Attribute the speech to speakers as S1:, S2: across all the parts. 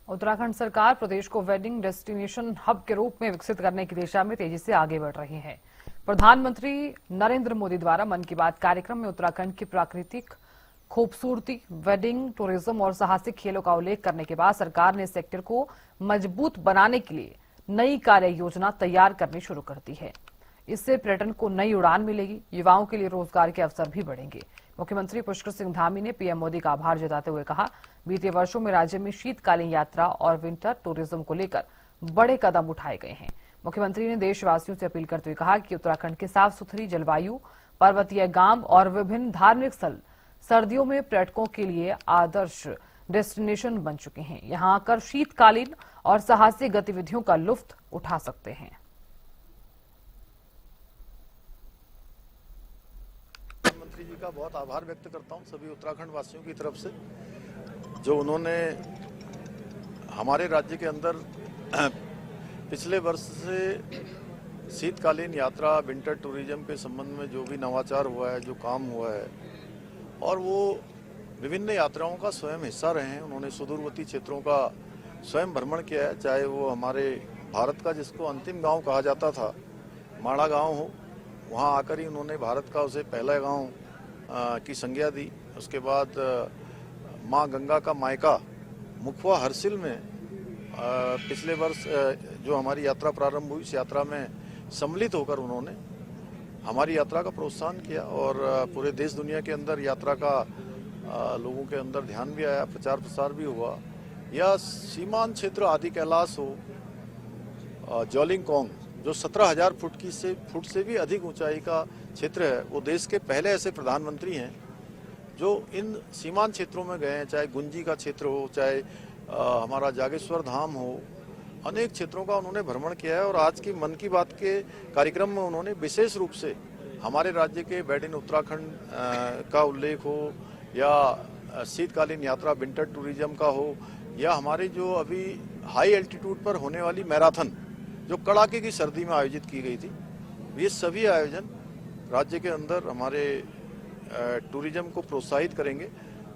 S1: उत्तराखंड सरकार प्रदेश को wedding destination hub के रूप में विकसित करने की दिशा में तेजी से आगे बढ़ रही है। प्रधानमंत्री नरेंद्र मोदी द्वारा मन की बात कार्यक्रम में उत्तराखंड की प्राकृतिक खूबसूरती, वेडिंग टूरिज्म और साहसिक खेलों का उल्लेख करने के बाद सरकार ने इस सेक्टर को मजबूत बनाने के लिए नई कार्य योजना तैयार करनी शुरू कर दी है। इससे पर्यटन को नई उड़ान मिलेगी, युवाओं के लिए रोजगार के अवसर भी बढ़ेंगे। मुख्यमंत्री पुष्कर सिंह धामी ने पीएम मोदी का आभार जताते हुए कहा, बीते वर्षों में राज्य में शीतकालीन यात्रा और विंटर टूरिज्म को लेकर बड़े कदम उठाए गए हैं। मुख्यमंत्री ने देशवासियों से अपील करते हुए कहा कि उत्तराखंड की साफ सुथरी जलवायु, पर्वतीय गांव और विभिन्न धार्मिक स्थल सर्दियों में पर्यटकों के लिए आदर्श डेस्टिनेशन बन चुके हैं। यहां आकर शीतकालीन और साहसिक गतिविधियों का लुत्फ उठा सकते हैं।
S2: प्रधानमंत्री जी का बहुत आभार व्यक्त करता हूं सभी उत्तराखंड वासियों की तरफ से, जो उन्होंने हमारे राज्य के अंदर पिछले वर्ष से शीतकालीन यात्रा, विंटर टूरिज्म के संबंध में जो भी नवाचार हुआ है, जो काम हुआ है, और वो विभिन्न यात्राओं का स्वयं हिस्सा रहे हैं। उन्होंने सुदूरवर्ती क्षेत्रों का स्वयं भ्रमण किया है, चाहे वो हमारे भारत का जिसको अंतिम गांव कहा जाता था, माड़ा गांव हो, वहां आकर ही उन्होंने भारत का उसे पहला गांव की संज्ञा दी। उसके बाद मां गंगा का मायका मुखवा हरसिल में पिछले वर्ष जो हमारी यात्रा प्रारंभ हुई, इस यात्रा में सम्मिलित होकर उन्होंने हमारी यात्रा का प्रोत्साहन किया और पूरे देश दुनिया के अंदर यात्रा का लोगों के अंदर ध्यान भी आया, प्रचार प्रसार भी हुआ। या सीमांत क्षेत्र आदि कैलाश हो, जोलिंगकोंग जो 17,000 फुट से भी अधिक ऊंचाई का क्षेत्र है, वो देश के पहले ऐसे प्रधानमंत्री हैं जो इन सीमांत क्षेत्रों में गए हैं। चाहे गुंजी का क्षेत्र हो, चाहे हमारा जागेश्वर धाम हो, अनेक क्षेत्रों का उन्होंने भ्रमण किया है। और आज की मन की बात के कार्यक्रम में उन्होंने विशेष रूप से हमारे राज्य के मेड इन उत्तराखंड का उल्लेख हो, या शीतकालीन यात्रा विंटर टूरिज्म का हो, या हमारे जो अभी हाई एल्टीट्यूड पर होने वाली मैराथन जो कड़ाके की सर्दी में आयोजित की गई थी, ये सभी आयोजन राज्य के अंदर हमारे टूरिज्म को प्रोत्साहित करेंगे।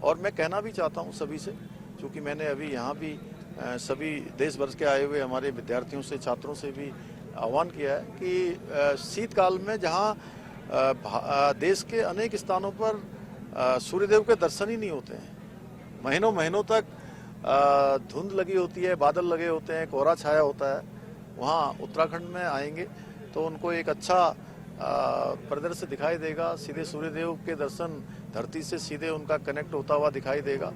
S2: और मैं कहना भी चाहता हूँ सभी से, क्योंकि मैंने अभी यहाँ भी सभी देश भर के आए हुए हमारे विद्यार्थियों से, छात्रों से भी आह्वान किया है कि शीतकाल में जहाँ देश के अनेक स्थानों पर सूर्यदेव के दर्शन ही नहीं होते हैं, महीनों महीनों तक धुंध लगी होती है, बादल लगे होते हैं, कोहरा छाया होता है, वहाँ उत्तराखंड में आएंगे तो उनको एक अच्छा परिदृश्य दिखाई देगा। सीधे सूर्यदेव के दर्शन धरती से सीधे उनका कनेक्ट होता हुआ दिखाई देगा।